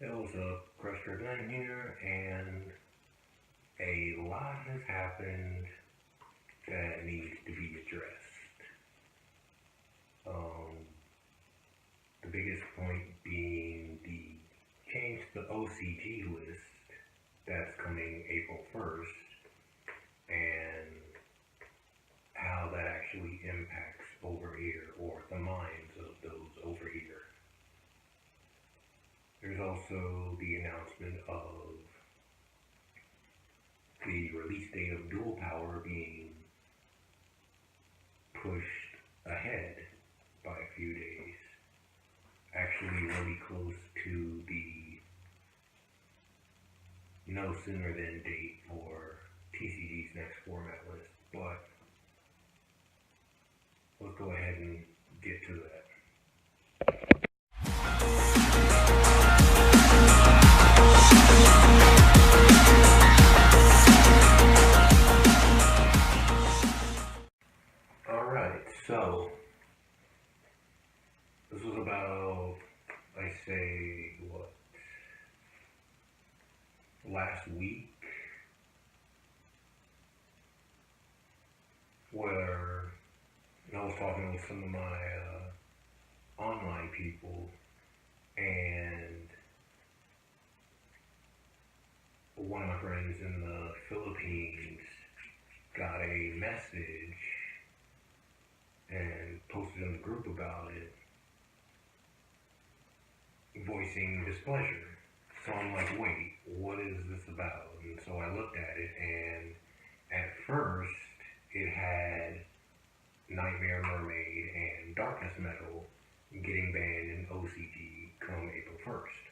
It was a Crusher Gun here, and a lot has happened that needs to be addressed. Um, the biggest point being the change to the OCG list that's coming April 1st, and how that actually impacts over here, or the minds of those over here. There's also the announcement of the release date of Duel Power being pushed ahead by a few days. Actually really close to the no sooner than date for TCG's next format list, but let's go ahead and get to that. Alright, so this was about, I say, what, last week, where I was talking with some of my online people, and one of my friends in the Philippines got a message and posted in the group about it, voicing displeasure. So I'm like, wait, what is this about? And so I looked at it, and at first it had Nightmare Mermaid and Darkness Metal getting banned in OCG come April 1st.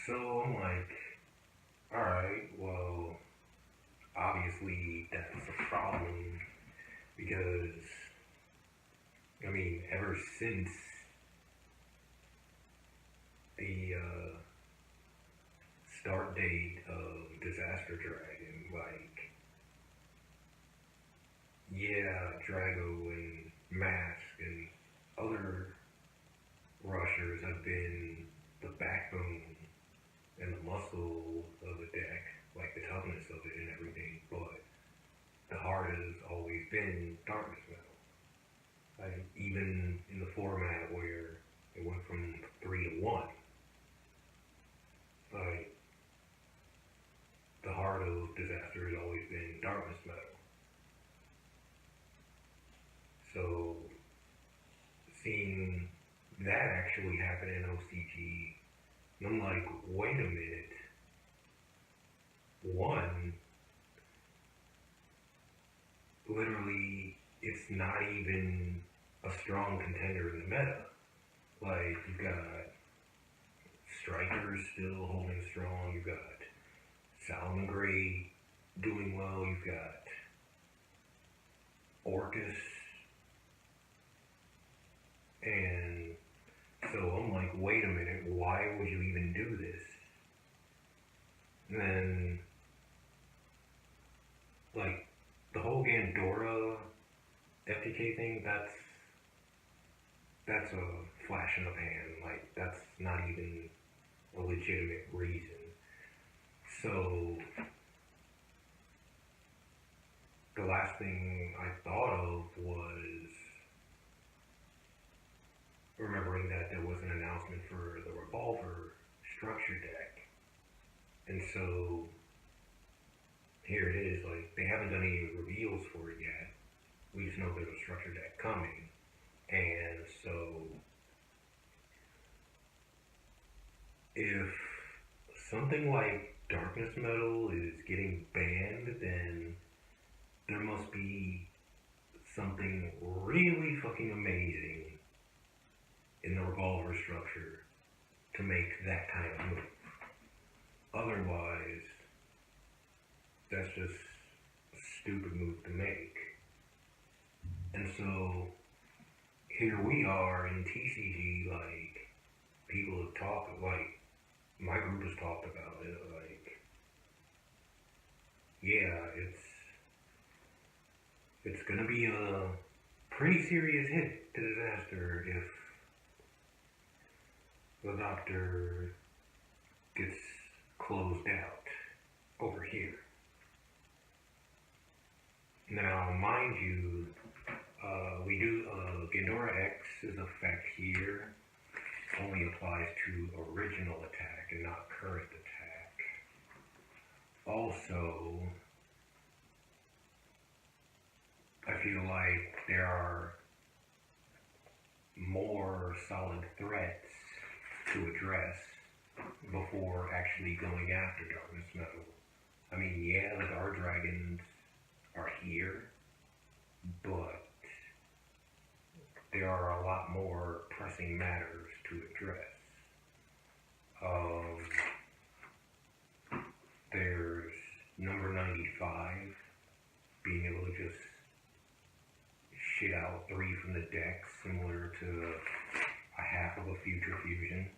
So I'm like, alright, well, obviously that's a problem, because, I mean, ever since the start date of Disaster Dragon, like, yeah, Drago and Mask and other rushers have been the backbone and the muscle of the deck, like the toughness of it and everything, but the heart has always been Darkness Metal. Like, even in the format where it went from 3 to 1, like, the heart of Disaster has always been Darkness Metal. So, seeing that actually happen in OCG, I'm like, wait a minute. One, literally, it's not even a strong contender in the meta. Like, you've got Strikers still holding strong, you've got Salmon Gray doing well, you've got Orcus, and so I'm like, wait a minute, why would you even do this? And then, like, the whole Gandora FTK thing, that's a flash in the pan. Like, that's not even a legitimate reason. So, the last thing I thought of was remembering that there was an announcement for the Revolver structure deck. And so, here it is, like, they haven't done any reveals for it yet. We just know there's a structure deck coming. And so, if something like Darkness Metal is getting banned, then there must be something really fucking amazing in the Revolver structure to make that kind of move. Otherwise, that's just a stupid move to make. And so, here we are in TCG, like, people have talked, like, my group has talked about it, like, yeah, it's gonna be a pretty serious hit to Disaster if the doctor gets closed out over here. Now, mind you, we do Ghidorah X's effect here only applies to original attack and not current attack. Also, I feel like there are more solid threats to address before actually going after Darkness Metal. I mean, yeah, the Guard Dragons are here, but there are a lot more pressing matters to address. There's number 95, being able to just shit out 3 from the deck, similar to a half of a future fusion.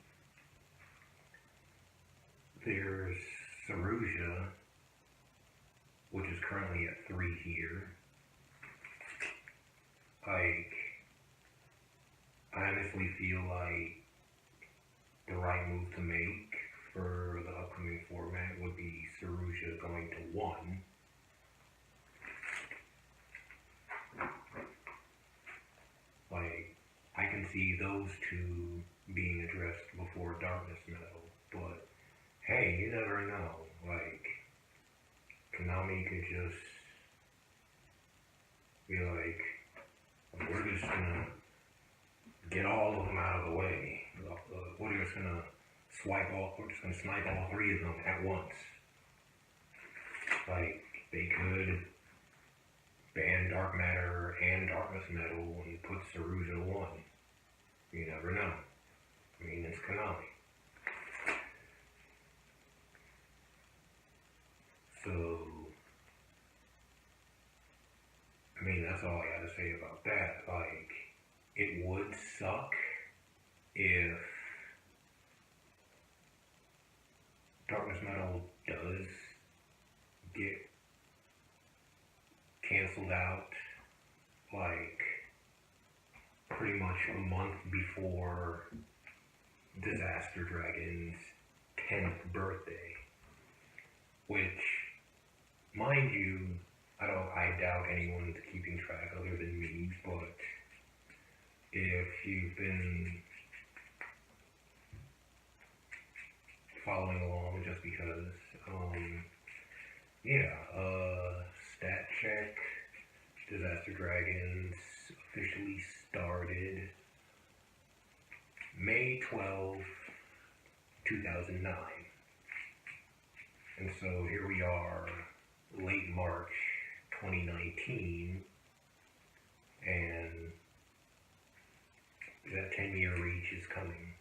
There's Saruja, which is currently at 3 here. Like, I honestly feel like the right move to make for the upcoming format would be Saruja going to 1. Like, I can see those two being addressed before Darkness Metal, but hey, you never know. Like, Konami could just be like, we're just gonna get all of them out of the way. We're just gonna snipe all 3 of them at once. Like, they could ban Dark Matter and Darkness Metal and put Saruja 1. You never know. I mean, it's Konami. So, I mean, that's all I gotta say about that. Like, it would suck if Darkness Metal does get canceled out, like, pretty much a month before Disaster Dragon's 10th birthday. Which, mind you, I doubt anyone's keeping track other than me, but if you've been following along just because, stat check, Disaster Dragons officially started May 12, 2009. And so here we are, late March 2019, and that 10-year reach is coming.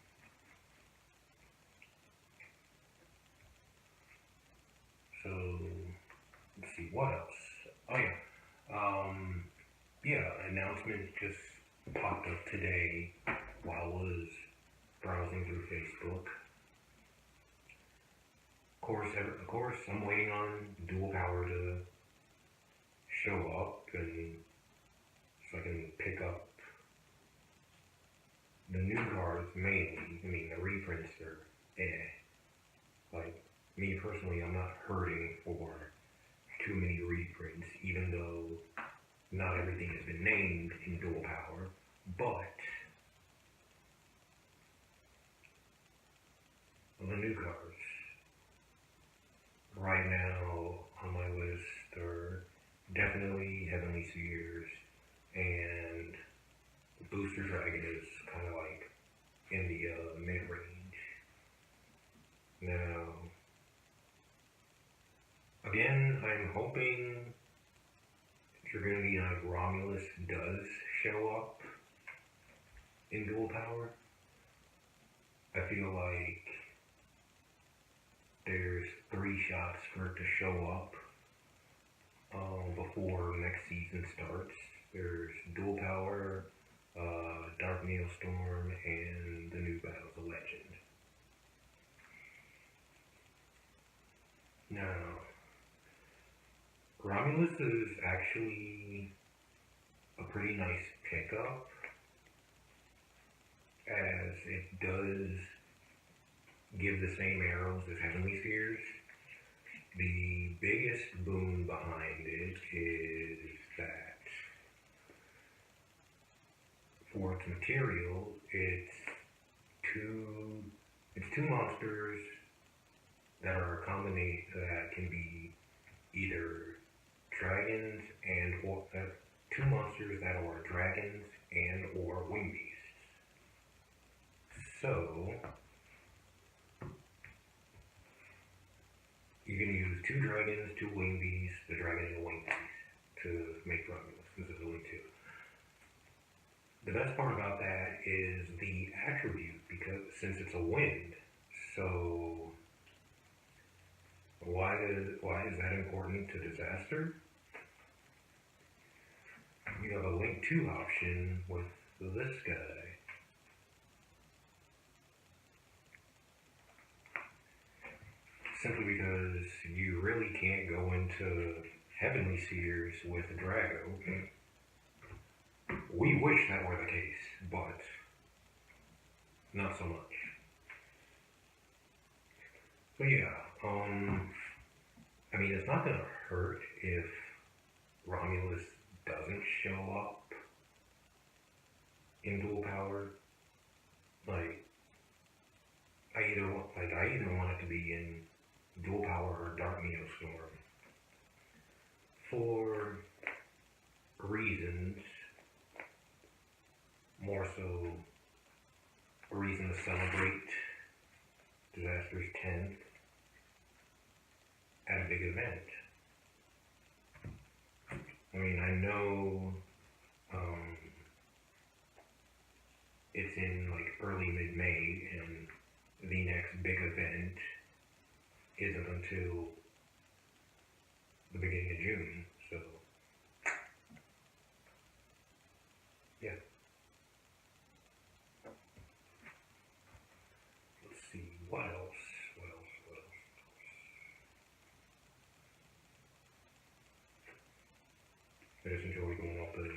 So, let's see, what else? Oh yeah, announcement just popped up today while I was browsing through Facebook. Of course, I'm waiting on Duel Power to show up, and so I can pick up the new cards mainly. I mean, the reprints are Like, me personally, I'm not hurting for too many reprints, even though not everything has been named in Duel Power, but the new cards right now on my list are definitely Heavenly Seers, and Booster Dragon is kind of like in the mid-range. Now, again, I'm hoping you're going to be like Romulus does show up in Duel Power. I feel like there's 3 shots for it to show up before next season starts. There's Duel Power, Dark Maelstrom, and the new Battles of Legend. Now, Romulus is actually a pretty nice pickup, as it does give the same arrows as Heavenly Spheres. The biggest boon behind it is that for its material, it's two monsters that are a combination that can be either dragons and or two monsters that are dragons and or wing beasts. So you can use two dragons, two wing beasts, the dragon and the wing beast to make Romulus, since there's only two. The best part about that is the attribute, because since it's a wind, so why is that important to disaster? You have a link to option with this guy. Simply because you really can't go into Heavenly Spheres with Drago. We wish that were the case, but not so much. So yeah, I mean, it's not gonna hurt if Romulus doesn't show up in Duel Power. Like, I either want it to be in Duel Power or Dark Neostorm for reasons, more so a reason to celebrate Disaster's 10th at a big event. I mean, I know it's in like early mid-May, and the next big event isn't until the beginning of June, so yeah. Let's see, what else? I just enjoy going off the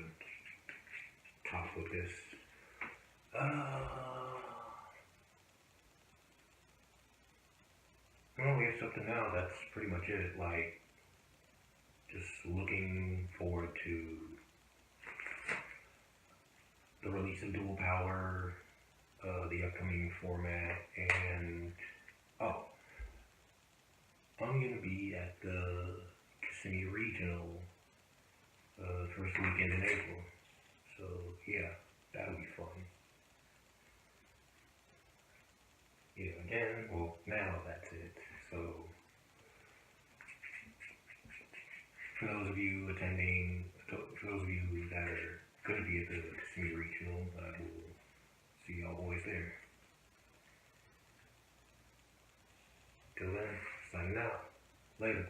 top with this. Well, we have something now. That's pretty much it. Like, just looking forward to the release of Duel Power, the upcoming format, and I'm gonna be at the Kissimmee Regional first weekend in April. So yeah, that'll be fun. Yeah, again, well, now that's it. So for those of you attending, for those of you that are going to be at the Kissimmee Regional, I will see y'all boys there. Till then, signing out. Later.